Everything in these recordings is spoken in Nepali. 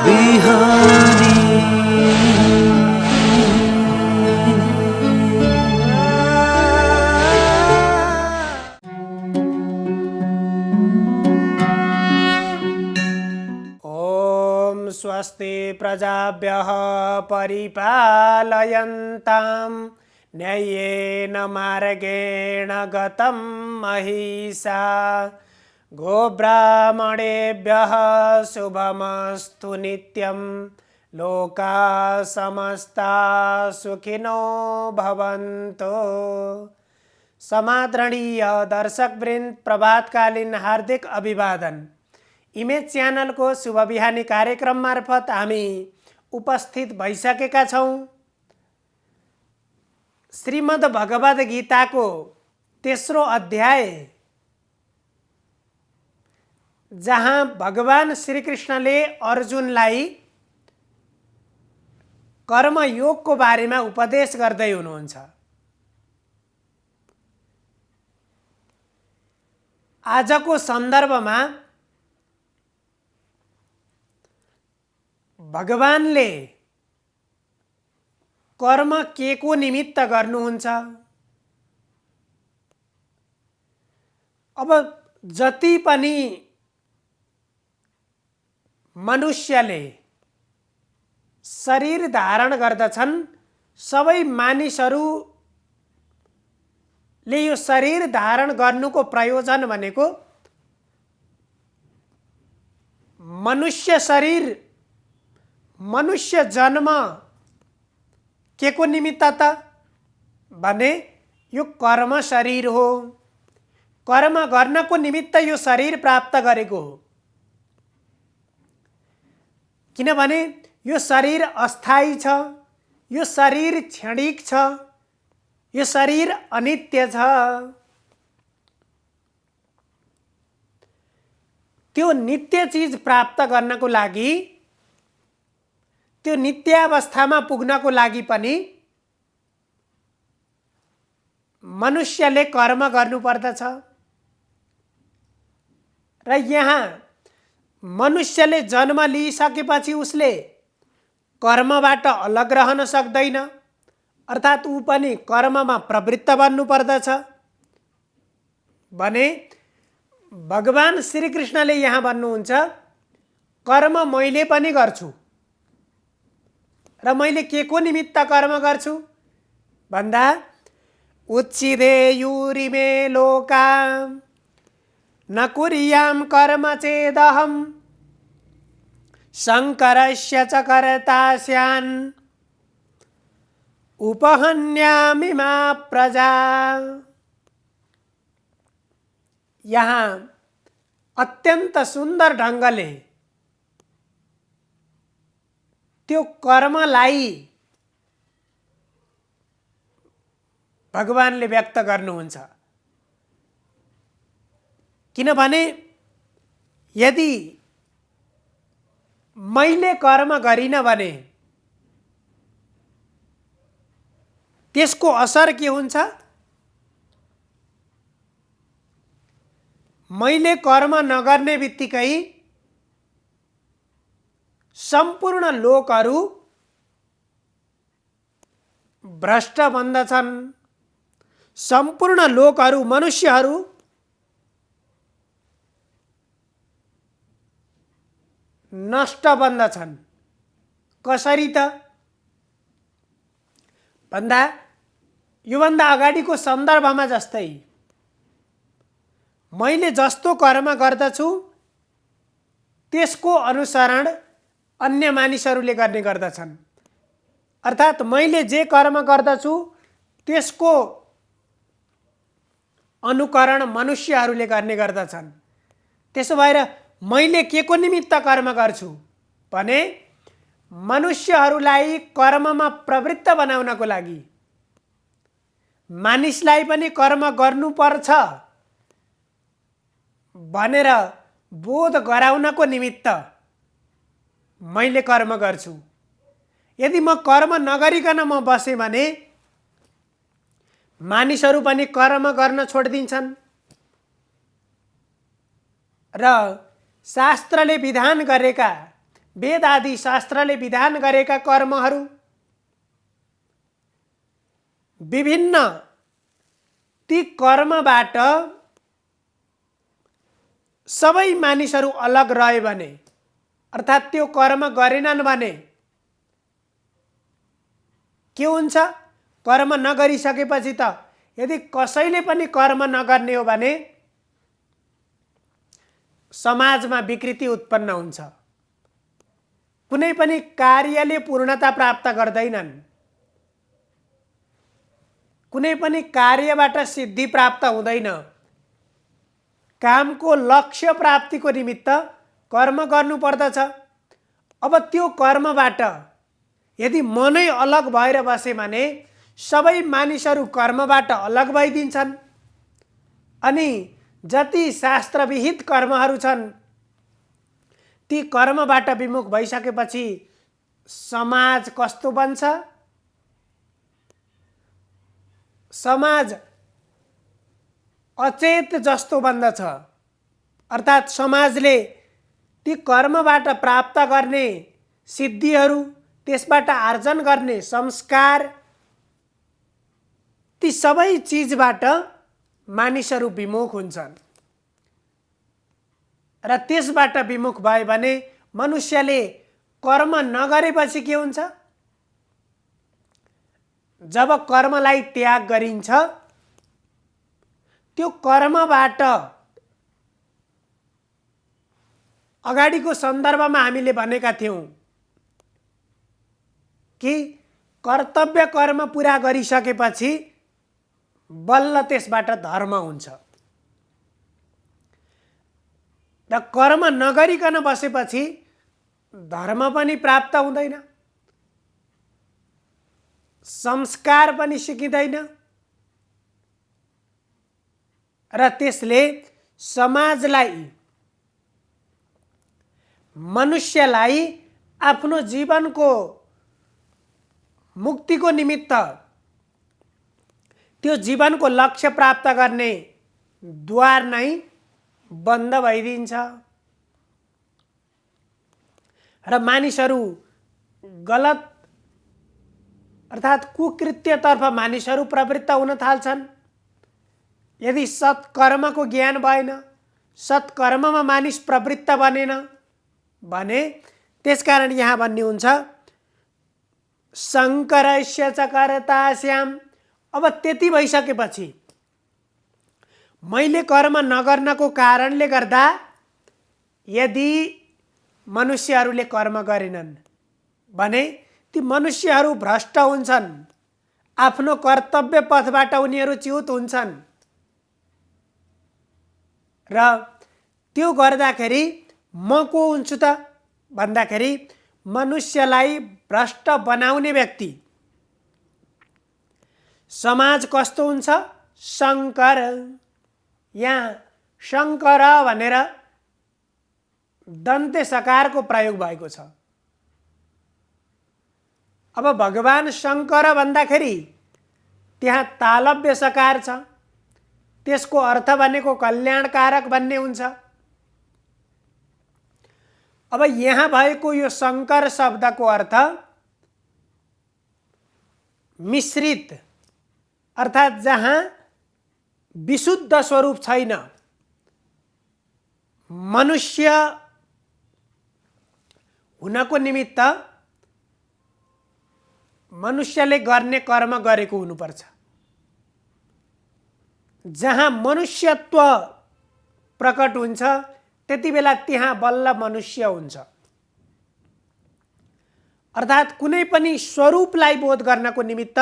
बिहानी। ओम स्वस्ति प्रजाभ्यः परिपालयन्तां न्याय्येन मार्गेण गतं महिषा गोब्राह्मणेभ्यः शुभमस्तु नित्यं लोकाः समस्ताः सुखिनो भवन्तु। समादरणीय दर्शकवृन्द, प्रभातकालीन हार्दिक अभिवादन। इमेज च्यानल को शुभ बिहानी कार्यक्रम मार्फत हामी उपस्थित भइसकेका छौं। श्रीमद् भगवद गीता को तेस्रो अध्याय, जहाँ भगवान श्री कृष्णले अर्जुनलाई कर्मयोग को बारेमा उपदेश गर्दै हुनुहुन्छ। आजको सन्दर्भमा भगवानले कर्म के को निमित्त गर्नुहुन्छ। अब जति पनि मनुष्यले शरीर धारण गर्दछन्, सबै मानिसहरूले यो शरीर धारण गर्नुको प्रयोजन भनेको मनुष्य शरीर, मनुष्य जन्म के को निमित्त त भने यो कर्म शरीर हो। कर्म गर्नको निमित्त यो शरीर प्राप्त गरेको हो। किनभने यो शरीर अस्थायी छ, यो शरीर क्षणिक छ, यो शरीर अनित्य छ। त्यो नित्य चीज प्राप्त गर्नको लागि, त्यो नित्यावस्थामा पुग्नको लागि पनि मनुष्यले कर्म गर्नुपर्दछ। र यहाँ मनुष्यले जन्म लिइसकेपछि उसले कर्मबाट अलग रहन सक्दैन, अर्थात् ऊ पनि कर्ममा प्रवृत्त बन्नुपर्दछ। भने भगवान श्री कृष्णले यहाँ भन्नुहुन्छ, कर्म मैले पनि गर्छु। र मैले के को निमित्त कर्म गर्छु भन्दा उच्छिदे यूरिमे लोका न कुर्याम कर्म चेदहम शंकरस्य च कर्ता स्यान् उपहन्यामि मा प्रजा। यहाँ अत्यन्त सुन्दर ढङ्गले त्यो कर्मलाई भगवानले व्यक्त गर्नुहुन्छ। किनभने यदि मैले कर्म गरिन भने त्यसको असर के हुन्छ? मैले कर्म नगर्ने बित्तिकै सम्पूर्ण लोकहरू भ्रष्ट बन्दछन्, सम्पूर्ण लोकहरू, मनुष्यहरू नष्ट बन्दछन्। कसरी त भन्दा योभन्दा अगाडिको सन्दर्भमा जस्तै मैले जस्तो कर्म गर्दछु त्यसको अनुसरण अन्य मानिसहरूले गर्ने गर्दछन्। अर्थात् मैले जे कर्म गर्दछु त्यसको अनुकरण मनुष्यहरूले गर्ने गर्दछन्। त्यसो भएर मैले के को निमित्त कर्म गर्छु भने मनुष्यहरूलाई कर्ममा प्रवृत्त बनाउनको लागि, मानिसलाई पनि कर्म गर्नुपर्छ भनेर बोध गराउनको निमित्त मैले कर्म गर्छु। यदि म कर्म नगरिकन म बसेँ भने मानिसहरू पनि कर्म गर्न छोडिदिन्छन् र शास्त्रले विधान गरेका, वेद आदि शास्त्रले विधान गरेका कर्महरू विभिन्न ती कर्मबाट सबै मानिसहरू अलग रहे भने, अर्थात् त्यो कर्म गरेनन् भने के हुन्छ? कर्म नगरिसकेपछि त यदि कसैले पनि कर्म नगर्ने हो भने समाजमा विकृति उत्पन्न हुन्छ। कुनै पनि कार्यले पूर्णता प्राप्त गर्दैनन्, कुनै पनि कार्यबाट सिद्धि प्राप्त हुँदैन। कामको लक्ष्य प्राप्तिको निमित्त कर्म गर्नुपर्दछ। अब त्यो कर्मबाट यदि मनै अलग भएर बसे भने सबै मानिसहरू कर्मबाट अलग भइदिन्छन् अनि जति शास्त्रविहित कर्महरू छन् ती कर्मबाट विमुख भइसकेपछि समाज कस्तो बन्छ? समाज अचेत जस्तो बन्दछ। अर्थात् समाजले ती कर्मबाट प्राप्त गर्ने सिद्धिहरू, त्यसबाट आर्जन गर्ने संस्कार, ती सबै चिजबाट मानिसहरू विमुख हुन्छन्। र त्यसबाट विमुख भयो भने मनुष्यले कर्म नगरेपछि के हुन्छ? जब कर्मलाई त्याग गरिन्छ त्यो कर्मबाट अगाडिको सन्दर्भमा हामीले भनेका थियौं कि कर्तव्य कर्म पूरा गरिसकेपछि बल्ल त्यसबाट धर्म हुन्छ र कर्म नगरिकन बसेपछि धर्म पनि प्राप्त हुँदैन, संस्कार पनि सिकिँदैन र त्यसले समाजलाई, मनुष्यलाई आफ्नो जीवनको मुक्तिको निमित्त, त्यो जीवनको लक्ष्य प्राप्त गर्ने द्वार नै बन्द भइदिन्छ र मानिसहरू गलत अर्थात् कुकृत्यतर्फ मानिसहरू प्रवृत्त हुन थाल्छन्। यदि सत्कर्मको ज्ञान भएन, सत्कर्ममा मानिस प्रवृत्त बनेन भने त्यसकारण यहाँ भन्ने हुन्छ शङ्करस्य च कर्तास्याम्। अब त्यति भइसकेपछि मैले कर्म नगर्नको कारणले गर्दा यदि मनुष्यहरूले कर्म गरेनन् भने ती मनुष्यहरू भ्रष्ट हुन्छन्, आफ्नो कर्तव्य पथबाट उनीहरू च्युत हुन्छन् र त्यो गर्दाखेरि म को हुन्छु त भन्दाखेरि मनुष्यलाई भ्रष्ट बनाउने व्यक्ति। समाज कस्तो हुन्छ? शङ्कर। यहाँ शङ्कर भनेर दन्ते सकारको प्रयोग भएको छ। अब भगवान शङ्कर भन्दाखेरि त्यहाँ तालव्य सकार छ, त्यसको अर्थ भनेको कल्याणकारक भन्ने हुन्छ। अब यहाँ भएको यो शङ्कर शब्दको अर्थ मिश्रित, अर्थात् जहाँ विशुद्ध स्वरूप छैन, मनुष्य हुनको निमित्त मनुष्यले गर्ने कर्म गरेको हुनुपर्छ। जहाँ मनुष्यत्व प्रकट हुन्छ त्यति बेला त्यहाँ बल्ल मनुष्य हुन्छ। अर्थात् कुनै पनि स्वरूपलाई बोध गर्नको निमित्त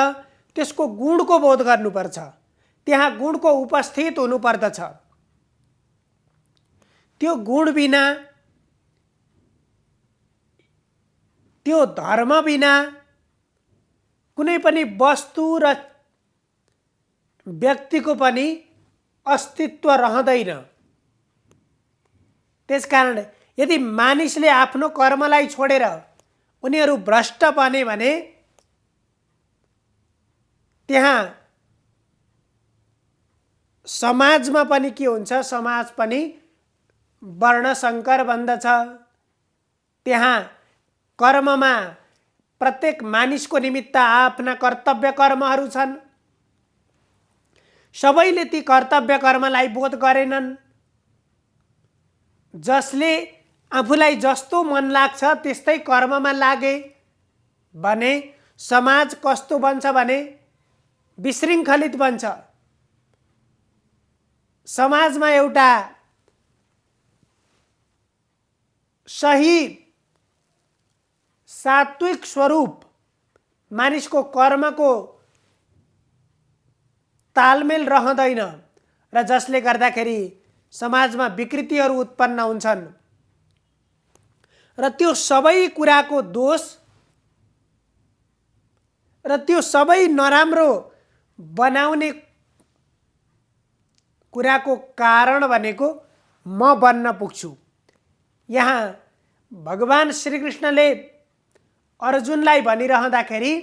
त्यसको गुणको बोध गर्नुपर्छ, त्यहाँ गुणको उपस्थित हुनुपर्दछ। त्यो गुण बिना, त्यो धर्म बिना कुनै पनि वस्तु र व्यक्तिको पनि अस्तित्व रहँदैन। त्यसकारण यदि मानिसले आफ्नो कर्मलाई छोडेर उनीहरू भ्रष्ट बने भने त्यहाँ समाजमा पनि के हुन्छ? समाज पनि वर्णशङ्कर बन्दछ। त्यहाँ कर्ममा प्रत्येक मानिसको निमित्त आफ्ना कर्तव्य कर्महरू छन्। सबैले ती कर्तव्य कर्मलाई बोध गरेनन्। जसले आफूलाई जस्तो मन लाग्छ त्यस्तै कर्ममा लागे भने समाज कस्तो बन्छ भने विशृङ्खलित बन्छ। समाजमा एउटा सही सात्विक स्वरूप मानिसको कर्मको तालमेल रहँदैन र जसले गर्दाखेरि समाजमा विकृतिहरू उत्पन्न हुन्छन् र त्यो सबै कुराको दोष र त्यो सबै नराम्रो बनाउने कुराको कारण भनेको म बन्न पुग्छु। यहाँ भगवान श्रीकृष्णले अर्जुनलाई भनिरहँदाखेरि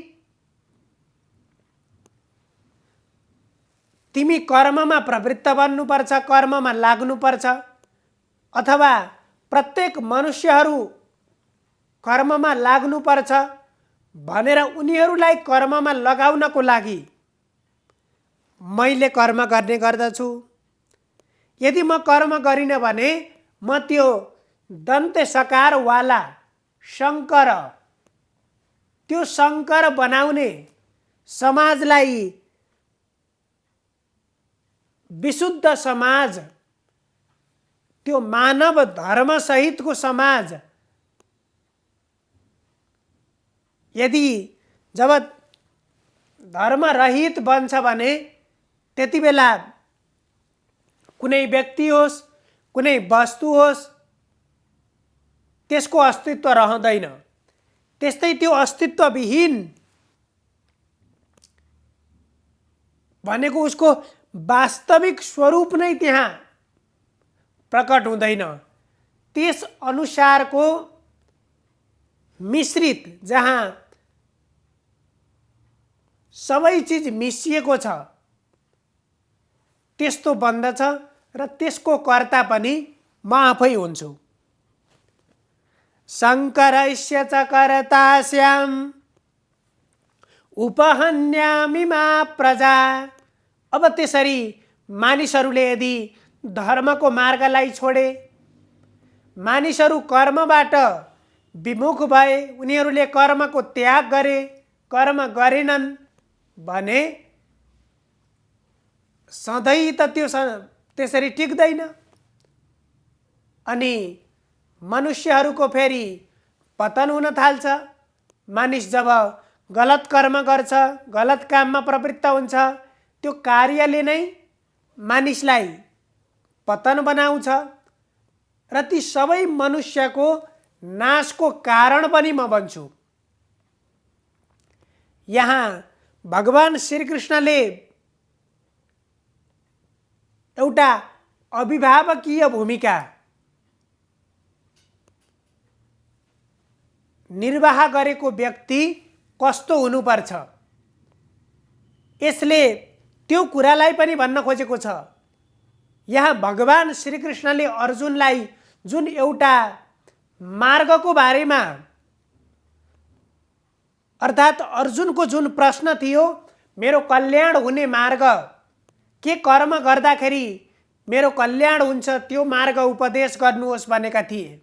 तिमी कर्ममा प्रवृत्त बन्नुपर्छ, कर्ममा लाग्नुपर्छ, अथवा प्रत्येक मनुष्यहरू कर्ममा लाग्नुपर्छ भनेर उनीहरूलाई कर्ममा लगाउनको लागि मैले कर्म गर्ने गर्दछु। यदि म कर्म गरिनँ भने म त्यो दन्ते सकारवाला शङ्कर, त्यो शङ्कर बनाउने समाजलाई विशुद्ध समाज, त्यो मानव धर्म सहितको समाज यदि जब धर्मरहित बन्छ भने त्यति बेला कुनै व्यक्ति होस्, कुनै वस्तु होस्, त्यसको अस्तित्व रहँदैन। त्यस्तै त्यो अस्तित्वविहीन भनेको उसको वास्तविक स्वरूप नै त्यहाँ प्रकट हुँदैन। त्यस अनुसारको मिश्रित, जहाँ सबै चिज मिसिएको छ, त्यस्तो बन्दछ र त्यसको कर्ता पनि म आफै हुन्छु। शङ्करस्य च कर्तास्याम् उपहन्यामि मा प्रजा। अब त्यसरी मानिसहरूले यदि धर्मको मार्गलाई छोडे, मानिसहरू कर्मबाट विमुख भए, उनीहरूले कर्मको त्याग गरे, कर्म गरेनन् भने सधैँ त त्यो त्यसरी टिक्दैन। अनि मनुष्यहरूको फेरि पतन हुन थाल्छ। मानिस जब गलत कर्म गर्छ, गलत काममा प्रवृत्त हुन्छ, त्यो कार्यले नै मानिसलाई पतन बनाउँछ र ती सबै मनुष्यको नाशको कारण पनि म बन्छु। यहाँ भगवान श्रीकृष्णले एउटा अभिभावकीय भूमिका निर्वाह गरेको व्यक्ति कस्तो हुनुपर्छ, यसले त्यो कुरालाई पनि भन्न खोजेको छ। यहाँ भगवान श्रीकृष्णले अर्जुनलाई जुन एउटा मार्गको बारेमा, अर्थात् अर्जुनको जुन प्रश्न थियो, मेरो कल्याण हुने मार्ग के कर्म गर्दाखेरि मेरो कल्याण हुन्छ, त्यो मार्ग उपदेश गर्नुहोस् भनेका थिए।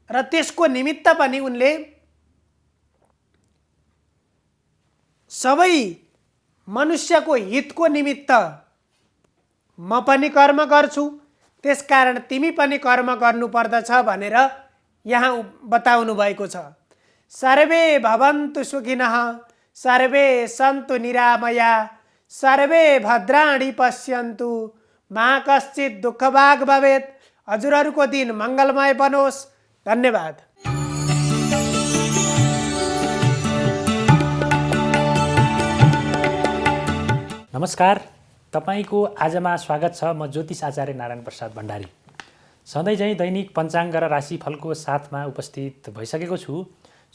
र त्यसको निमित्त पनि उनले सबै मनुष्यको हितको निमित्त म पनि कर्म गर्छु, त्यसकारण तिमी पनि कर्म गर्नुपर्दछ भनेर यहाँ बताउनु भएको छ। सर्वे भवन्तु सुखिनः, सर्वे सन्तु निरामया, सर्वे भद्राणि पश्यन्तु, मा कश्चित् दुःखभाग् भवेत्। हजुरहरूको दिन मङ्गलमय बनोस्। धन्यवाद। नमस्कार, तपाईको आजमा स्वागत छ। म ज्योतिष आचार्य नारायण प्रसाद भण्डारी सधैँ झैँ दैनिक पञ्चाङ्ग र राशिफलको साथमा उपस्थित भइसकेको छु।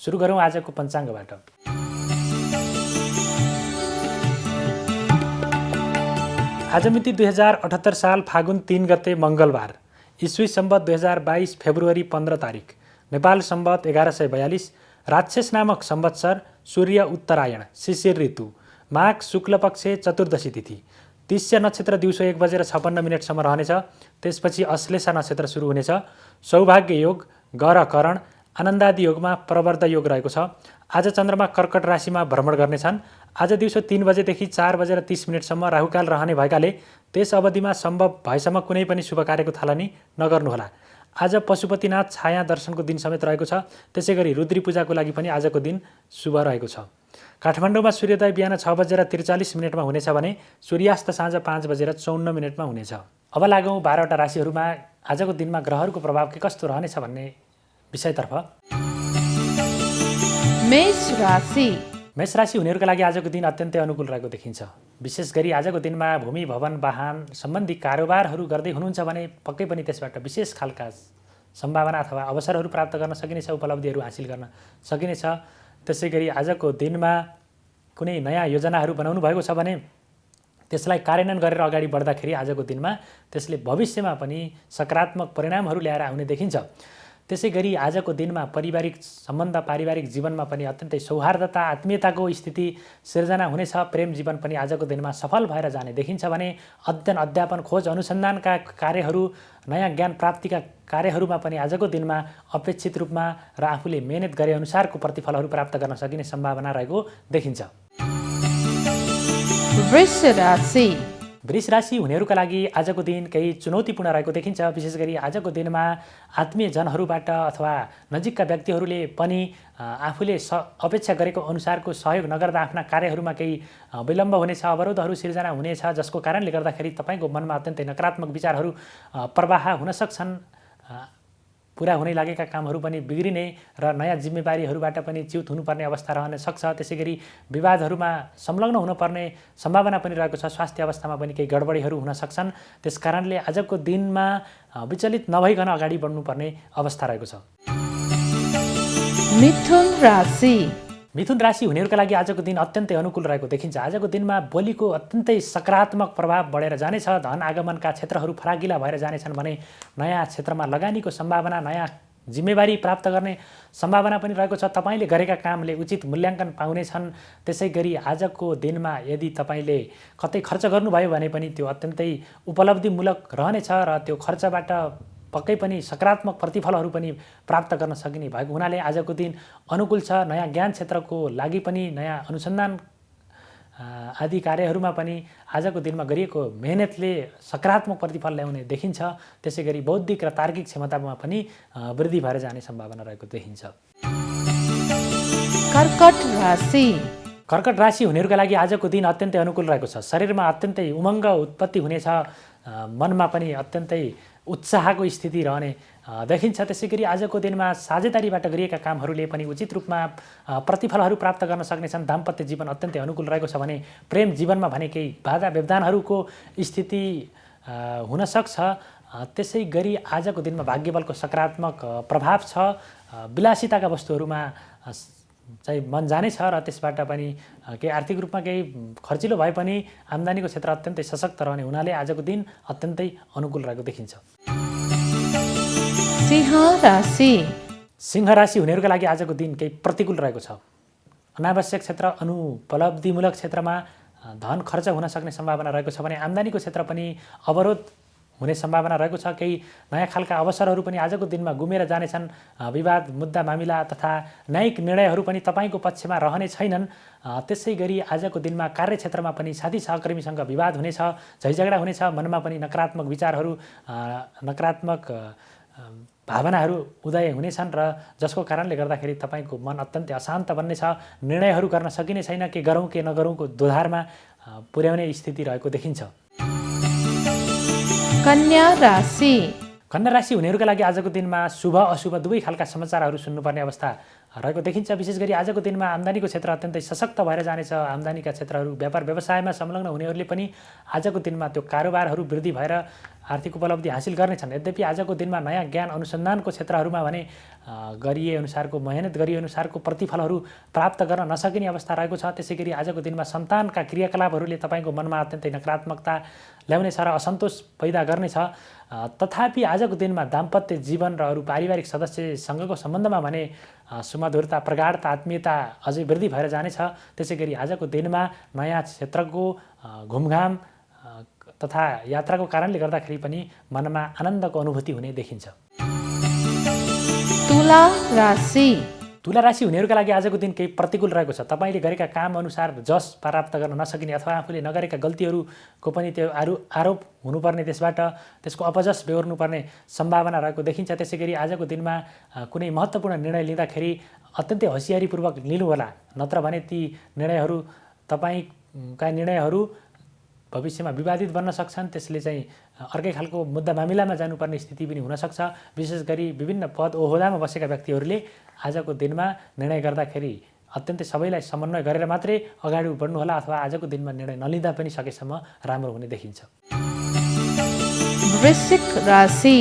सुरु गरौँ आजको पञ्चाङ्गबाट। आज मिति 2078 साल फागुन 3 गते मङ्गलबार, ईस्वी सम्वत 2022 फेब्रुअरी 15 तारिक, नेपाल सम्वत 1142, राक्षस नामक संवत्सर, सूर्य उत्तरायण, शिशिर ऋतु, माघ शुक्लपक्ष चतुर्दशी तिथि, तिस्या नक्षत्र दिउँसो 1:56 रहनेछ। त्यसपछि अश्लेषा नक्षत्र सुरु हुनेछ। सौभाग्य योग, गर करण, आनन्दादि योगमा प्रवर्ध योग रहेको छ। आज चन्द्रमा कर्कट राशिमा भ्रमण गर्नेछन्। आज दिउँसो 3 4 बजेर 30 मिनटसम्म राहुकाल रहने भएकाले त्यस अवधिमा सम्भव भएसम्म कुनै पनि शुभ कार्यको थालनी नगर्नुहोला। आज पशुपतिनाथ छाया दर्शनको दिन समेत रहेको छ। त्यसै गरी रुद्री पूजाको लागि पनि आजको दिन शुभ रहेको छ। काठमाडौँमा सूर्योदय बिहान 6:43 हुनेछ भने सूर्यास्त साँझ 5:54 हुनेछ। अब लागौँ 12वटा राशिहरूमा आजको दिनमा ग्रहहरूको प्रभाव के कस्तो रहनेछ भन्ने विषयतर्फ। मेष राशि। मेष राशि हुनेहरूका लागि आजको दिन अत्यन्तै अनुकूल रहेको देखिन्छ। विशेष गरी आजको दिनमा भूमि भवन वाहन सम्बन्धी कारोबारहरू गर्दै हुनुहुन्छ भने पक्कै पनि त्यसबाट विशेष खालका सम्भावना अथवा अवसरहरू प्राप्त गर्न सकिनेछ, उपलब्धिहरू हासिल गर्न सकिनेछ। त्यसै गरी आजको दिनमा कुनै नयाँ योजनाहरू बनाउनु भएको छ भने त्यसलाई कार्यान्वयन गरेर अगाडि बढ्दाखेरि आजको दिनमा त्यसले भविष्यमा पनि सकारात्मक परिणामहरू ल्याएर आउने देखिन्छ। त्यसै गरी आजको दिनमा पारिवारिक सम्बन्ध, पारिवारिक जीवनमा पनि अत्यन्तै सौहार्दता, आत्मीयताको स्थिति सिर्जना हुनेछ। प्रेम जीवन पनि आजको दिनमा सफल भएर जाने देखिन्छ भने अध्ययन, अध्यापन, खोज, अनुसन्धानका कार्यहरू, नयाँ ज्ञान प्राप्तिका कार्यहरूमा पनि आजको दिनमा अपेक्षित रूपमा र आफूले मेहनत गरे अनुसारको प्रतिफलहरू प्राप्त गर्न सकिने सम्भावना रहेको देखिन्छ। वृष राशि। वृष राशि हुनेहरूका लागि आजको दिन केही चुनौतीपूर्ण रहेको देखिन्छ। विशेष गरी आजको दिनमा आत्मीयजनहरूबाट अथवा नजिकका व्यक्तिहरूले पनि आफूले अपेक्षा गरेको अनुसारको सहयोग नगर्दा आफ्ना कार्यहरूमा केही विलम्ब हुनेछ, अवरोधहरू सिर्जना हुनेछ, जसको कारणले गर्दाखेरि तपाईँको मनमा अत्यन्तै नकारात्मक विचारहरू प्रवाह हुन सक्छन्। पुरा हुनै लागेका कामहरू पनि बिग्रिने र नयाँ जिम्मेवारीहरूबाट पनि च्युत हुनुपर्ने अवस्था रहन सक्छ। त्यसै गरी विवादहरूमा संलग्न हुनुपर्ने सम्भावना पनि रहेको छ। स्वास्थ्य अवस्थामा पनि केही गडबडीहरू हुन सक्छन्। त्यस कारणले आजको दिनमा विचलित नभइकन अगाडि बढ्नुपर्ने अवस्था रहेको छ। मिथुन राशि। मिथुन राशि हुनेहरूका लागि आजको दिन अत्यन्तै अनुकूल रहेको देखिन्छ। आजको दिनमा बोलीको अत्यन्तै सकारात्मक प्रभाव बढेर जानेछ। धन आगमनका क्षेत्रहरू फराकिला भएर जानेछन् भने नयाँ क्षेत्रमा लगानीको सम्भावना, नयाँ जिम्मेवारी प्राप्त गर्ने सम्भावना पनि रहेको छ। तपाईँले गरेका कामले उचित मूल्याङ्कन पाउनेछन्। त्यसै गरी आजको दिनमा यदि तपाईँले कतै खर्च गर्नुभयो भने पनि त्यो अत्यन्तै उपलब्धिमूलक रहनेछ र त्यो खर्चबाट पक्कै पनि सकारात्मक प्रतिफलहरू पनि प्राप्त गर्न सकिने भएको हुनाले आजको दिन अनुकूल छ। नयाँ ज्ञान क्षेत्रको लागि पनि, नयाँ अनुसन्धान आदि कार्यहरूमा पनि आजको दिनमा गरिएको मेहनतले सकारात्मक प्रतिफल ल्याउने देखिन्छ। त्यसै गरी बौद्धिक र तार्किक क्षमतामा पनि वृद्धि भएर जाने सम्भावना रहेको देखिन्छ। कर्कट राशि। कर्कट राशि हुनेहरूका लागि आजको दिन अत्यन्तै अनुकूल रहेको छ। शरीरमा अत्यन्तै उमङ्ग उत्पत्ति हुनेछ। मनमा पनि अत्यन्तै उत्साहको स्थिति रहने देखिन्छ। त्यसै गरी आजको दिनमा साझेदारीबाट गरिएका कामहरूले पनि उचित रूपमा प्रतिफलहरू प्राप्त गर्न सक्नेछन्। दाम्पत्य जीवन अत्यन्तै अनुकूल रहेको छ भने प्रेम जीवनमा भने केही बाधा व्यवधानहरूको स्थिति हुनसक्छ। त्यसै गरी आजको दिनमा भाग्यबलको सकारात्मक प्रभाव छ। विलासिताका वस्तुहरूमा चाहिँ मन जानेछ र त्यसबाट पनि केही आर्थिक रूपमा केही खर्चिलो भए पनि आम्दानीको क्षेत्र अत्यन्तै सशक्त रहने हुनाले आजको दिन अत्यन्तै अनुकूल रहेको देखिन्छ। सिंह राशि। सिंह राशि हुनेहरूका लागि आजको दिन केही प्रतिकूल रहेको छ। अनावश्यक क्षेत्र, अनुपलब्धिमूलक क्षेत्रमा धन खर्च हुन सक्ने सम्भावना रहेको छ भने आम्दानीको क्षेत्र पनि अवरोध हुने सम्भावना रहेको छ। केही नयाँ खालका अवसरहरू पनि आजको दिनमा गुमेर जानेछन्। विवाद, मुद्दा, मामिला तथा न्यायिक निर्णयहरू पनि तपाईँको पक्षमा रहने छैनन्। त्यसै गरी आजको दिनमा कार्यक्षेत्रमा पनि साथी सहकर्मीसँग विवाद हुनेछ, झैझगडा हुनेछ। मनमा पनि नकारात्मक विचारहरू, नकारात्मक भावनाहरू उदय हुनेछन् र जसको कारणले गर्दाखेरि तपाईँको मन अत्यन्तै अशान्त बन्नेछ। निर्णयहरू गर्न सकिने छैन। के गरौँ के नगरौँको दोधारमा पुर्याउने स्थिति रहेको देखिन्छ। कन्या राशि। कन्या राशि हुनेहरूका लागि आजको दिनमा शुभ अशुभ दुवै खालका समाचारहरू सुन्नुपर्ने अवस्था रहेको देखिन्छ। विशेष गरी आजको दिनमा आम्दानीको क्षेत्र अत्यन्तै सशक्त भएर जानेछ। आम्दानीका क्षेत्रहरू व्यापार व्यवसायमा संलग्न हुनेहरूले पनि आजको दिनमा त्यो कारोबारहरू वृद्धि भएर आर्थिक उपलब्धि हासिल गर्नेछन्। यद्यपि आजको दिनमा नयाँ ज्ञान अनुसन्धानको क्षेत्रहरूमा भने गरिए अनुसारको मेहनत गरिए अनुसारको प्रतिफलहरू प्राप्त गर्न नसकिने अवस्था रहेको छ। त्यसै गरी आजको दिनमा सन्तानका क्रियाकलापहरूले तपाईँको मनमा अत्यन्तै नकारात्मकता ल्याउनेछ र असन्तोष पैदा गर्नेछ। तथापि आजको दिनमा दाम्पत्य जीवन र अरू पारिवारिक सदस्यसँगको सम्बन्धमा भने सुमधुरता, प्रगाढता, आत्मीयता अझै वृद्धि भएर जानेछ। त्यसै गरी आजको दिनमा नयाँ क्षेत्रको घुमघाम तथा यात्राको कारणले गर्दाखेरि पनि मनमा आनन्दको अनुभूति हुने देखिन्छ। तुला राशि तुला राशि हुनेहरूका लागि आजको दिन केही प्रतिकूल रहेको छ। तपाईँले गरेका काम अनुसार जस प्राप्त गर्न नसकिने अथवा आफूले नगरेका गल्तीहरूको पनि त्यो आरोप हुनुपर्ने, त्यसको अपजस बेहोर्नुपर्ने सम्भावना रहेको देखिन्छ। त्यसै गरी आजको दिनमा कुनै महत्त्वपूर्ण निर्णय लिँदाखेरि अत्यन्तै होसियारीपूर्वक लिनुहोला, नत्र भने ती निर्णयहरू तपाईँका निर्णयहरू भविष्यमा विवादित बन्न सक्छन्। त्यसले चाहिँ अर्कै खालको मुद्दा मामिलामा जानुपर्ने स्थिति पनि हुनसक्छ। विशेष गरी विभिन्न पद ओहदामा बसेका व्यक्तिहरूले आजको दिनमा निर्णय गर्दाखेरि अत्यन्तै सबैलाई समन्वय गरेर मात्रै अगाडि बढ्नुहोला, अथवा आजको दिनमा निर्णय नलिँदा पनि सकेसम्म राम्रो हुने देखिन्छ। वृश्चिक राशि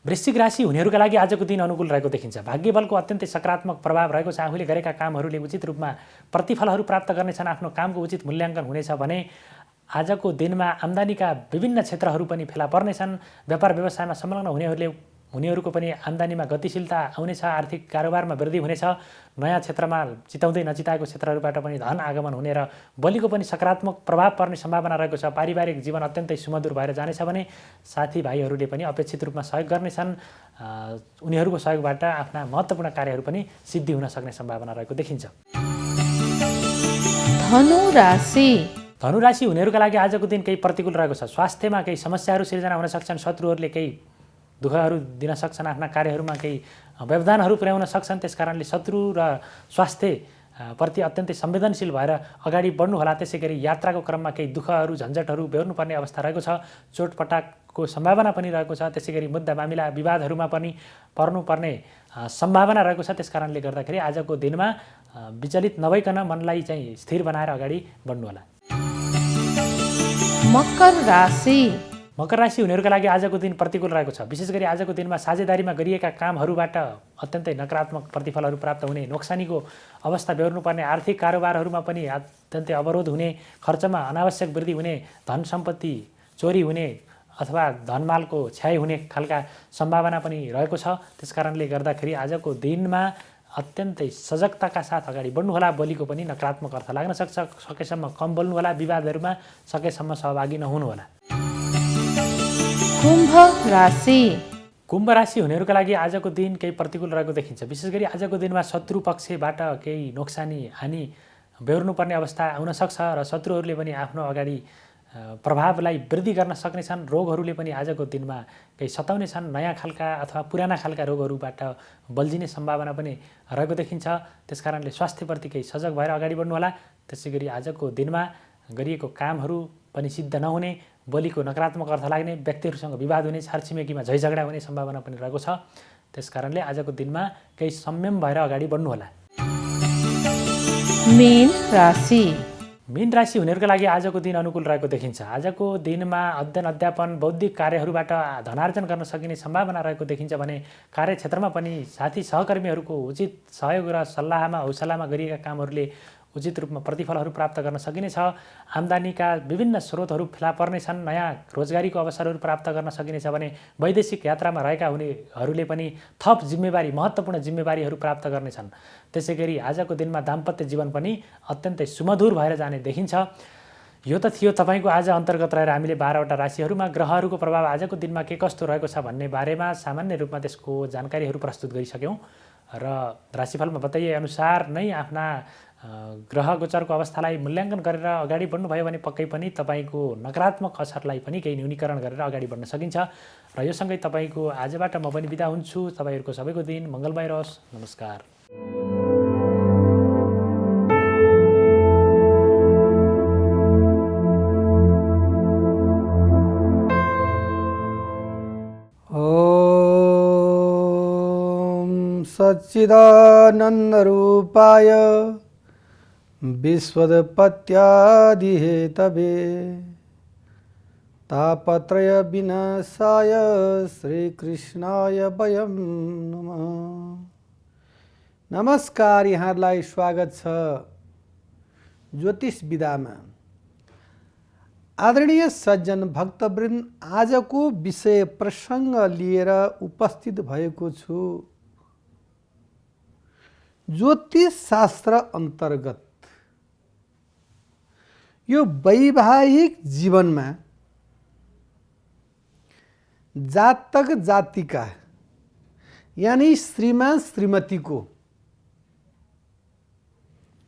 वृश्चिक राशि हुनेहरूका लागि आजको दिन अनुकूल रहेको देखिन्छ। भाग्यबलको अत्यन्तै सकारात्मक प्रभाव रहेको छ। आफूले गरेका कामहरूले उचित रूपमा प्रतिफलहरू प्राप्त गर्नेछन्। आफ्नो कामको उचित मूल्याङ्कन हुनेछ भने आजको दिनमा आम्दानीका विभिन्न क्षेत्रहरू पनि फेला पर्नेछन्। व्यापार व्यवसायमा संलग्न हुनेहरूको पनि आम्दानीमा गतिशीलता आउनेछ। आर्थिक कारोबारमा वृद्धि हुनेछ। नयाँ क्षेत्रमा चिताउँदै नचिताएको क्षेत्रहरूबाट पनि धन आगमन हुने र बलिको पनि सकारात्मक प्रभाव पर्ने सम्भावना रहेको छ। पारिवारिक जीवन अत्यन्तै सुमधुर भएर जानेछ भने साथीभाइहरूले पनि अपेक्षित रूपमा सहयोग गर्नेछन्। उनीहरूको सहयोगबाट आफ्ना महत्त्वपूर्ण कार्यहरू पनि सिद्धि हुन सक्ने सम्भावना रहेको देखिन्छ। धनु राशि धनुराशि हुनेहरूका लागि आजको दिन केही प्रतिकूल रहेको छ। स्वास्थ्यमा केही समस्याहरू सिर्जना हुन सक्छन्। शत्रुहरूले केही दुःखहरू दिन सक्छन्। आफ्ना कार्यहरूमा केही व्यवधानहरू पुर्याउन सक्छन्। त्यसकारणले शत्रु र स्वास्थ्यप्रति अत्यन्तै संवेदनशील भएर अगाडि बढ्नुहोला। त्यसै गरी यात्राको क्रममा केही दुःखहरू झन्झटहरू बेहोर्नुपर्ने अवस्था रहेको छ। चोटपटकको सम्भावना पनि रहेको छ। त्यसै गरी मुद्दा मामिला विवादहरूमा पनि पर्नुपर्ने सम्भावना रहेको छ। त्यसकारणले गर्दाखेरि आजको दिनमा विचलित नभइकन मनलाई चाहिँ स्थिर बनाएर अगाडि बढ्नुहोला। मकर राशि मकर राशि हुनेहरूका लागि आजको दिन प्रतिकूल रहेको छ। विशेष गरी आजको दिनमा साझेदारीमा गरिएका कामहरूबाट अत्यन्तै नकारात्मक प्रतिफलहरू प्राप्त हुने, नोक्सानीको अवस्था बेहोर्नुपर्ने, आर्थिक कारोबारहरूमा पनि अत्यन्तै अवरोध हुने, खर्चमा अनावश्यक वृद्धि हुने, धन सम्पत्ति चोरी हुने अथवा धनमालको क्षय हुने खालका सम्भावना पनि रहेको छ। त्यसकारणले गर्दाखेरि आजको दिनमा अत्यन्तै सजगताका साथ अगाडि बढ्नुहोला। बोलीको पनि नकारात्मक अर्थ लाग्न सक्छ। सकेसम्म कम बोल्नुहोला। विवादहरूमा सकेसम्म सहभागी नहुनुहोला। कुम्भ राशि कुम्भ राशि हुनेहरूका लागि आजको दिन केही प्रतिकूल रहेको देखिन्छ। विशेष गरी आजको दिनमा शत्रु पक्षबाट केही नोक्सानी, हानि बेहोर्नुपर्ने अवस्था आउन सक्छ र शत्रुहरूले पनि आफ्नो अगाडि प्रभावलाई वृद्धि गर्न सक्नेछन्। रोगहरूले पनि आजको दिनमा केही सताउनेछन्। नयाँ खालका अथवा पुराना खालका रोगहरूबाट बल्झिने सम्भावना पनि रहेको देखिन्छ। त्यसकारणले स्वास्थ्यप्रति केही सजग भएर अगाडि बढ्नुहोला। त्यसै गरी आजको दिनमा गरिएको कामहरू पनि सिद्ध नहुने, बोलीको नकारात्मक अर्थ लाग्ने, व्यक्तिहरूसँग विवाद हुने, छरछिमेकीमा झैझगडा हुने सम्भावना पनि रहेको छ। त्यसकारणले आजको दिनमा केही संयम भएर अगाडि बढ्नुहोला। मीन राशि मीन राशि हुनेहरूका लागि आजको दिन अनुकूल रहेको देखिन्छ। आजको दिनमा अध्ययन अध्यापन, बौद्धिक कार्यहरूबाट धनार्जन गर्न सकिने सम्भावना रहेको देखिन्छ भने कार्यक्षेत्रमा पनि साथी सहकर्मीहरूको उचित सहयोग र सल्लाहमा हौसलामा गरिएका कामहरूले उचित रूपमा प्रतिफलहरू प्राप्त गर्न सकिनेछ। आम्दानीका विभिन्न स्रोतहरू फेला पर्नेछन्। नयाँ रोजगारीको अवसरहरू प्राप्त गर्न सकिनेछ भने वैदेशिक यात्रामा रहेका हुनेहरूले पनि थप जिम्मेवारी, महत्त्वपूर्ण जिम्मेवारीहरू प्राप्त गर्नेछन्। त्यसै गरी आजको दिनमा दाम्पत्य जीवन पनि अत्यन्तै सुमधुर भएर जाने देखिन्छ। यो त थियो तपाईँको आज अन्तर्गत रहेर हामीले 12वटा राशिहरूमा ग्रहहरूको प्रभाव आजको दिनमा के कस्तो रहेको छ भन्ने बारेमा सामान्य रूपमा त्यसको जानकारीहरू प्रस्तुत गरिसक्यौँ र राशिफलमा बताइए अनुसार नै आफ्ना ग्रह गोचरको अवस्थालाई मूल्याङ्कन गरेर अगाडि बढ्नुभयो भने पक्कै पनि तपाईँको नकारात्मक असरलाई पनि केही न्यूनीकरण गरेर अगाडि बढ्न सकिन्छ। र यो सँगै तपाईँको आजबाट म पनि बिदा हुन्छु। तपाईँहरूको सबैको दिन मङ्गलमय रहोस्। नमस्कार। ओम सच्चिदानन्दरूपाय विश्वोत्पत्त्यादिहेतवे तापत्रयविनाशाय श्रीकृष्णाय वयं नमः। नमस्कार, यहाँहरूलाई स्वागत छ ज्योतिष विधामा। आदरणीय सज्जन भक्तवृन्द, आजको विषय प्रसङ्ग लिएर उपस्थित भएको छु। ज्योतिष शास्त्र अन्तर्गत यो वैवाहिक जीवनमा जातक जातिका यानी श्रीमान श्रीमतीको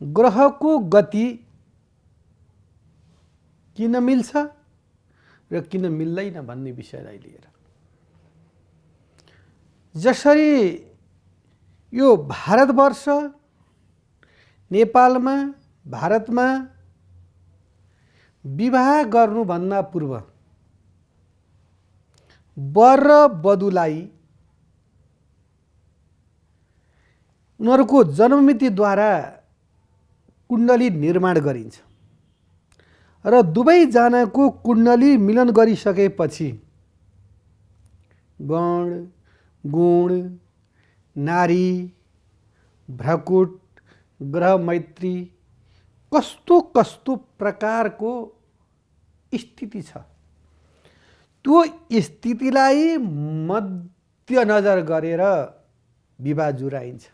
ग्रहको गति किन मिल्छ र किन मिल्दैन भन्ने विषयलाई लिएर, जसरी यो भारतवर्ष नेपालमा भारतमा विवाह गर्नुभन्दा पूर्व वर र वधुलाई उनीहरूको जन्ममितिद्वारा कुण्डली निर्माण गरिन्छ र दुवैजनाको कुण्डली मिलन गरिसकेपछि गण गुण नारी भ्रकुट ग्रह मैत्री कस्तो कस्तो प्रकारको स्थिति छ, त्यो स्थितिलाई मध्यनजर गरेर विवाह जुराइन्छ।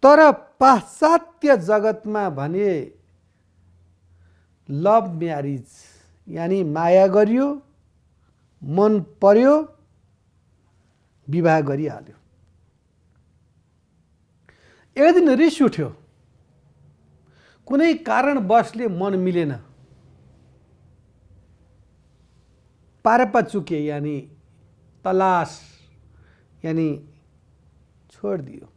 तर पाश्चात्य जगतमा भने लभ म्यारिज यानी माया गरियो, मन पर्यो, विवाह गरिहाल्यो। एक दिन रिस उठ्यो, कुनै कारणवशले मन मिलेन, पारपा चुके यानी तलास यानी छोड दियो।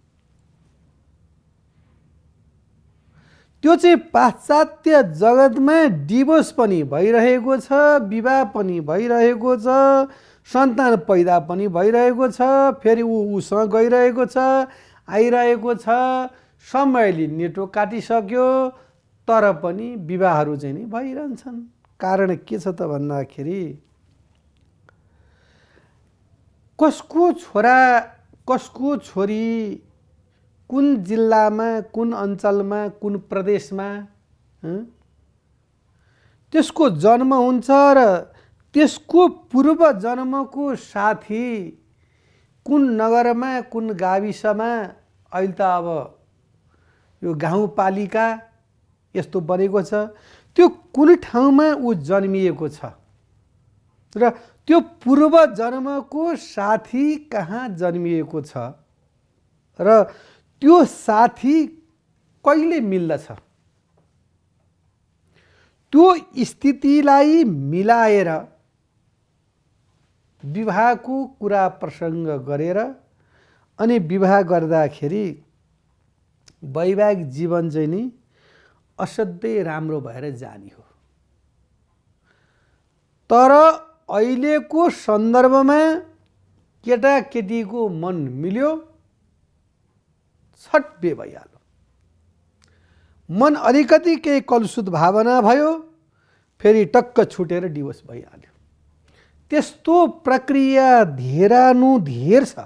त्यो चाहिँ पाश्चात्य जगतमा डिभोर्स पनि भइरहेको छ, विवाह पनि भइरहेको छ, सन्तान पैदा पनि भइरहेको छ, फेरि उसँग गइरहेको छ, आइरहेको छ। समयले नेटो काटिसक्यो तर पनि विवाहहरू चाहिँ नि भइरहन्छन्। कारण के छ त भन्दाखेरि कसको छोरा कसको छोरी कुन जिल्लामा कुन अञ्चलमा कुन प्रदेशमा त्यसको जन्म हुन्छ र त्यसको पूर्व जन्मको साथी कुन नगरमा कुन गाविसमा, अहिले त अब यो गाउँपालिका यस्तो बनेको छ, त्यो कुन ठाउँमा ऊ जन्मिएको छ र त्यो पूर्व जन्मको साथी कहाँ जन्मिएको छ र त्यो साथी कहिले मिल्दछ, त्यो स्थितिलाई मिलाएर विवाहको कुरा प्रसङ्ग गरेर अनि विवाह गर्दाखेरि वैवाहिक जीवन चाहिँ नि असाध्यै राम्रो भएर जाने हो। तर अहिलेको सन्दर्भमा केटाकेटीको मन मिल्यो, छट्बे भइहाल्यो। मन अलिकति केही कलुषित भावना भयो, फेरि टक्क छुटेर डिभोर्स भइहाल्यो। त्यस्तो प्रक्रिया धेरानुधेर छ,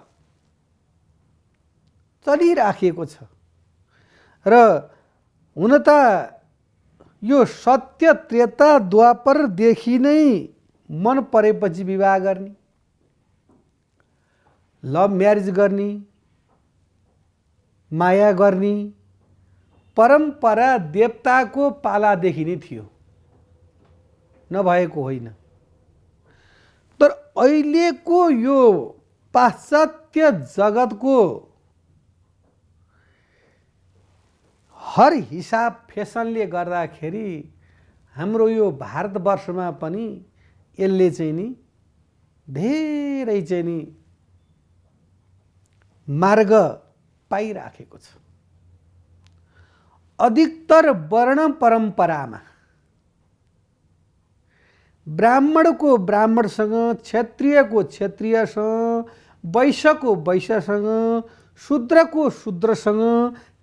चलिराखेको छ। र हुन त यो सत्य त्रेता द्वापरदेखि नै मन परेपछि विवाह गर्ने, लभ म्यारिज गर्ने, माया गर्ने परम्परा देवताको पालादेखि नै थियो, नभएको होइन। तर अहिलेको यो पाश्चात्य जगतको हर हिसाब फेसनले गर्दाखेरि हाम्रो यो भारतवर्षमा पनि यसले चाहिँ नि धेरै चाहिँ नि मार्ग पाइराखेको छ। अधिकतर वर्ण परम्परामा ब्राह्मणको ब्राह्मणसँग, क्षत्रियको क्षत्रियसँग, वैश्यको वैश्यसँग, शूद्रको शूद्रसँग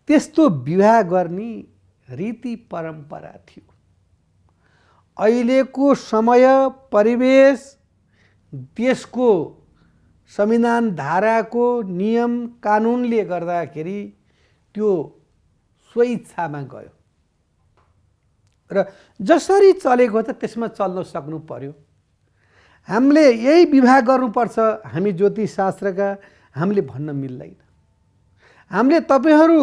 त्यस्तो विवाह गर्ने रीति परम्परा थियो। अहिलेको समय परिवेश, देशको संविधान धाराको नियम कानुनले गर्दाखेरि त्यो स्वेच्छामा गयो र जसरी चलेको त त्यसमा चल्न सक्नु पर्यो। हामीले यही विवाह गर्नुपर्छ, हामी ज्योतिषशास्त्रका हामीले भन्न मिल्दैन। हामीले तपाईहरू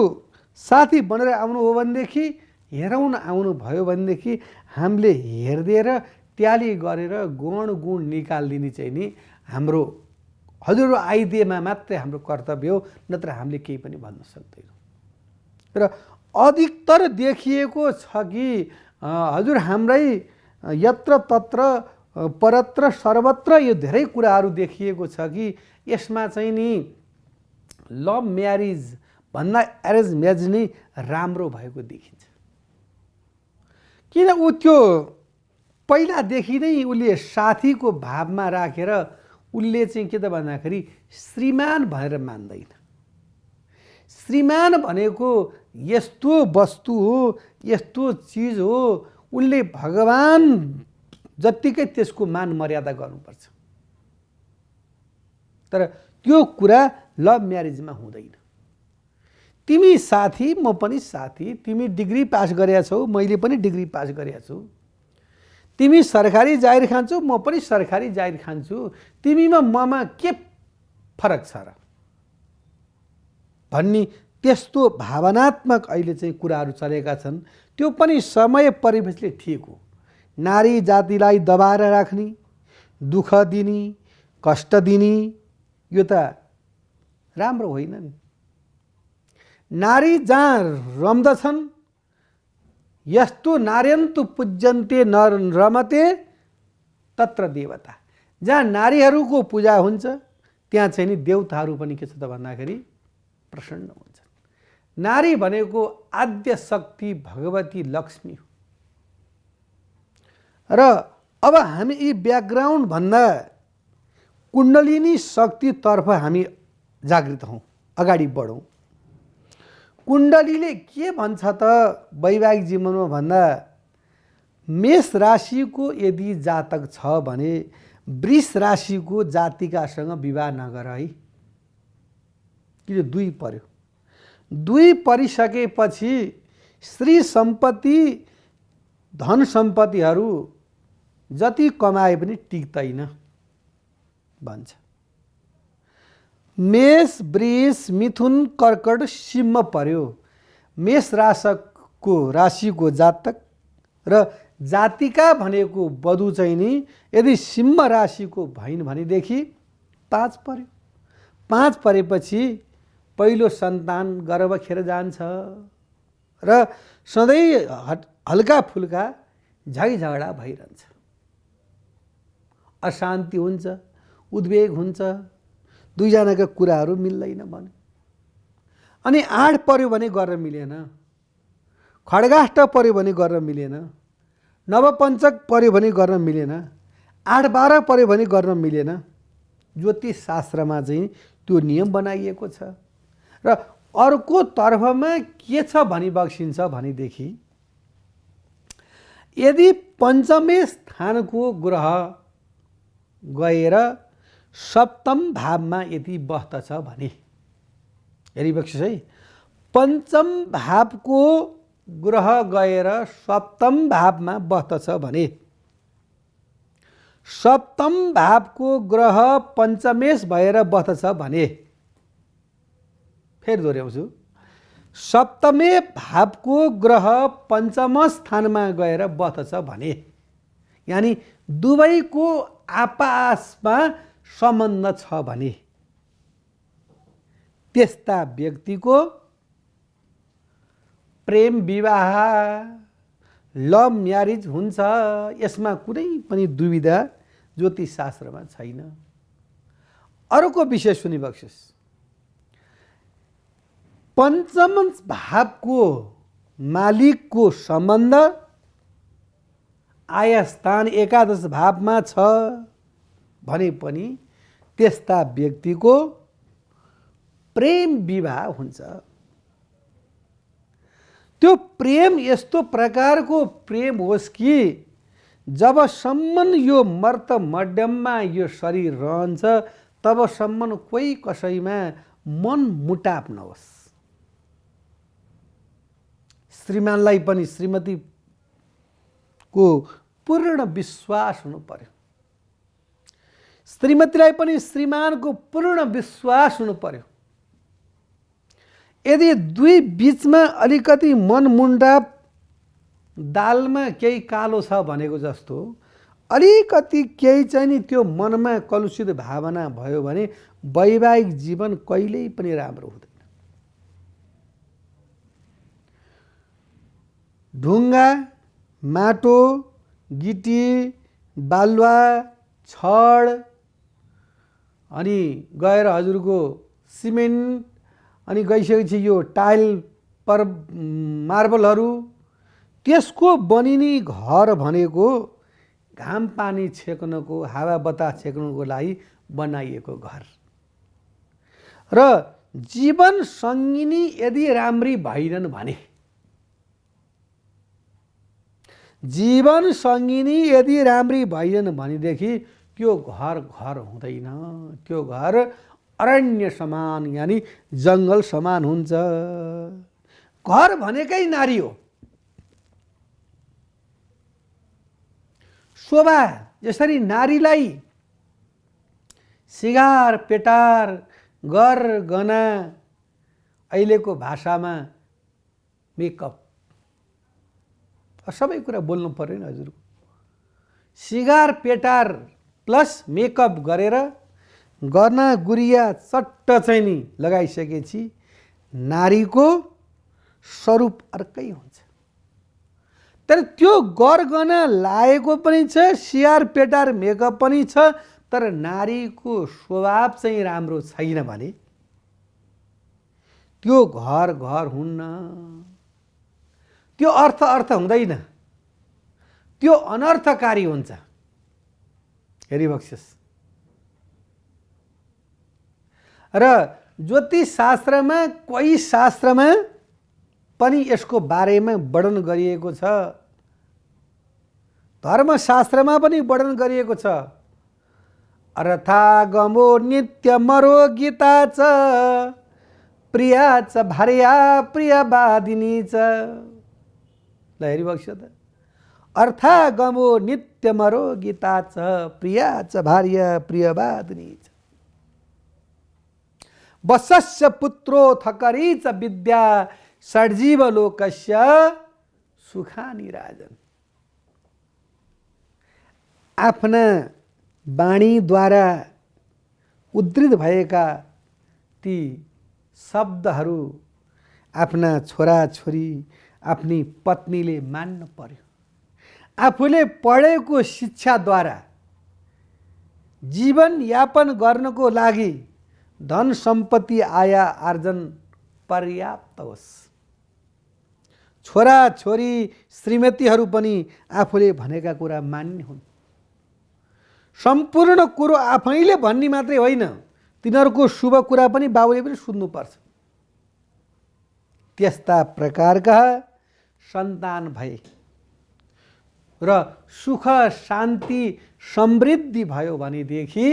साथी बनेर आउनु हो भनेदेखि, हेरौँ न आउनु भयो भनेदेखि हामीले हेरिदिएर ट्याली गरेर गुण निकालिदिने चाहिँ नि हाम्रो हजुरको आइदिएमा मात्रै हाम्रो कर्तव्य हो, नत्र हामीले केही पनि भन्न सक्दैनौँ। र अधिकतर देखिएको छ कि हजुर हाम्रै यत्र तत्र परत्र सर्वत्र यो धेरै कुराहरू देखिएको छ कि यसमा चाहिँ नि लभ म्यारिज भन्दा एरेन्ज म्यारेज नै राम्रो भएको देखिन्छ। किन ऊ त्यो पहिलादेखि नै उसले साथीको भावमा राखेर उसले चाहिँ के त भन्दाखेरि श्रीमान भनेर मान्दैन। श्रीमान भनेको यस्तो वस्तु हो, यस्तो चिज हो, उसले भगवान जत्तिकै त्यसको मान मर्यादा गर्नुपर्छ। तर त्यो कुरा लभ म्यारेजमा हुँदैन। तिमी साथी, म पनि साथी, तिमी डिग्री पास गरेका छौ, मैले पनि डिग्री पास गरेका छु, तिमी सरकारी जागिर खान्छौ, म पनि सरकारी जागिर खान्छु, तिमीमा ममा के फरक छ र भन्ने त्यस्तो भावनात्मक अहिले चाहिँ कुराहरू चलेका छन्। त्यो पनि समय परिवेशले ठिक हो। नारी जातिलाई दबाएर राख्ने, दुःख दिने, कष्ट दिने यो त राम्रो होइन नि। नारी जहाँ रम्दछन्, यस्तो नार्यन्तु पूज्यन्ते नर रमते तत्र देवता, जहाँ नारीहरूको पूजा हुन्छ त्यहाँ चाहिँ नि देवताहरू पनि के छ त भन्दाखेरि प्रसन्न हुन्छ। नारी भनेको आद्य शक्ति भगवती लक्ष्मी हो। र अब हामी यी ब्याकग्राउन्ड भन्दा कुण्डलिनी शक्तितर्फ हामी जागृत हौँ, अगाडि बढौँ। कुण्डलीले के भन्छ त वैवाहिक जीवनमा भन्दा, मेष राशिको यदि जातक छ भने वृष राशिको जातिकासँग विवाह नगर है। किन दुई पर्यो? दुई परिसकेपछि श्री सम्पत्ति धन सम्पत्तिहरू जति कमाए पनि टिक्दैन भन्छ। मेष, वृष, मिथुन, कर्कट, सिंह पर्यो। मेष राशिको जातक र जातिका भनेको वधु चाहिँ नि यदि सिंह राशिको भइन् भनेदेखि 5 पर्यो। 5 परेपछि पहिलो सन्तान गर्भ खेर जान्छ र सधैँ हल्का फुल्का झगडा भइरहन्छ, अशान्ति हुन्छ, उद्वेग हुन्छ, दुईजनाका कुराहरू मिल्दैन भने। अनि 8 पर्यो भने गर्न मिलेन, खड्गाष्ट पर्यो भने गर्न मिलेन, नवपञ्चक पर्यो भने गर्न मिलेन, 8-12 पर्यो भने गर्न मिलेन। ज्योतिष शास्त्रमा चाहिँ त्यो नियम बनाइएको छ। र अर्को तर्फमा के छ भनी बक्सिन्छ भनेदेखि, यदि पञ्चमे स्थानको ग्रह गएर सप्तम भावमा यदि बस्दछ भने, हेरी बक्सिस है, पञ्चम भावको ग्रह गएर सप्तम भावमा बस्दछ भने, सप्तम भावको ग्रह पञ्चमेश भएर बस्दछ भने, फेरि दोहोऱ्याउँछु, सप्तमे भावको ग्रह पञ्चम स्थानमा गएर बस्दछ भने, यानी दुवैको आपसमा सम्बन्ध छ भने त्यस्ता व्यक्तिको प्रेम विवाह, लभ म्यारिज हुन्छ। यसमा कुनै पनि दुविधा ज्योतिष शास्त्रमा छैन। अर्को विषय सुनिबक्सिस, पञ्चम भावको मालिकको सम्बन्ध आय स्थान एकादश भावमा छ भने पनि त्यस्ता व्यक्तिको प्रेम विवाह हुन्छ। त्यो प्रेम यस्तो प्रकारको प्रेम होस् कि जबसम्म यो मर्त मड्यममा यो शरीर रहन्छ तबसम्म कोही कसैमा मन मुटाप नहोस्। श्रीमानलाई पनि श्रीमतीको पूर्ण विश्वास हुनु पर्यो, श्रीमतीलाई पनि श्रीमानको पूर्ण विश्वास हुनु पर्यो। यदि दुई बीचमा अलिकति मनमुन्टाप, दालमा केही कालो छ भनेको जस्तो अलिकति केही चाहिँ नि त्यो मनमा कलुषित भावना भयो भने वैवाहिक जीवन कहिल्यै पनि राम्रो हुँदैन। ढुङ्गा, माटो, गिटी, बालुवा, छड अनि गएर हजुरको सिमेन्ट अनि गइसकेपछि यो टाइल पर मार्बलहरू, त्यसको बनिने घर भनेको घाम पानी छेक्नको, हावा बतास छेक्नको लागि बनाइएको घर। र जीवन सङ्गिनी यदि राम्री भएनन् भने, जीवन सङ्गिनी यदि राम्री भएनन् भनेदेखि त्यो घर घर हुँदैन, त्यो घर अरण्य समान यानि जङ्गल समान हुन्छ। घर भनेकै नारी हो। शोभा जसरी नारीलाई सिगार पेटार गर गना, अहिलेको भाषामा मेकअप, सबै कुरा बोल्नु पर्यो नि हजुर। सिगार पेटार प्लस मेकअप गरेर गहना गुरिया चट्ट चाहिँ नि लगाइसकेपछि नारीको स्वरूप अर्कै हुन्छ। तर त्यो गरगहना लाएको पनि छ, सिगार पेटार मेकअप पनि छ, तर नारीको स्वभाव चाहिँ राम्रो छैन भने त्यो घर घर हुन्न, त्यो अर्थ हुँदैन, त्यो अनर्थकारी हुन्छ। हेरिबक्सियोस्। र ज्योतिष शास्त्रमा कोही शास्त्रमा पनि यसको बारेमा वर्णन गरिएको छ, धर्मशास्त्रमा पनि वर्णन गरिएको छ। अर्थागमो नित्यमरो गीता च प्रिया च भार्या प्रियवादिनी च। ल हेरिबक्स्यो त। अर्थागमो नित्यमरो गीता च प्रिया च भार्या प्रियवादिनी च। वसस्य पुत्रो थकरी च विद्या षड्जीव लोकस्य सुखानि राजन। आफ्ना वाणीद्वारा उद्धृत भएका ती शब्दहरू आफ्ना छोराछोरी आफ्नी पत्नीले मान्नु पर्यो। आफूले पढेको शिक्षाद्वारा जीवन यापन गर्नको लागि धन सम्पत्ति आय आर्जन पर्याप्त होस्। छोराछोरी श्रीमतीहरू पनि आफूले भनेका कुरा मान्ने हुन्। सम्पूर्ण कुरो आफैले भन्ने मात्रै होइन, तिनीहरूको शुभ कुरा पनि बाबुले पनि सुन्नुपर्छ। त्यस्ता प्रकारका सन्तान भए र सुख शान्ति समृद्धि भयो भनेदेखि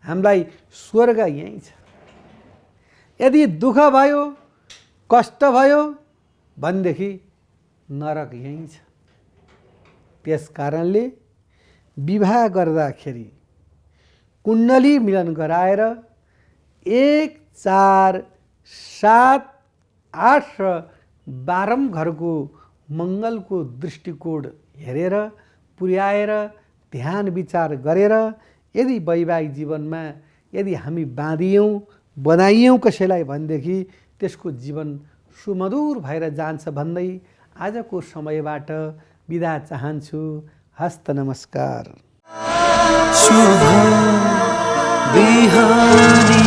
हामीलाई स्वर्ग यहीँ छ। यदि दुःख भयो कष्ट भयो भनेदेखि नरक यहीँ छ। त्यस कारणले विवाह गर्दाखेरि कुण्डली मिलन गराएर 1, 4, 7, 8 र 12 घरको मङ्गलको दृष्टिकोण हेरेर पुर्याएर ध्यान विचार गरेर यदि वैवाहिक जीवनमा यदि हामी बाँधियौँ बनाइयौँ कसैलाई भनेदेखि त्यसको जीवन सुमधुर भएर जान्छ भन्दै आजको समयबाट बिदा चाहन्छु। हस्त नमस्कार। शुभ बिहानी।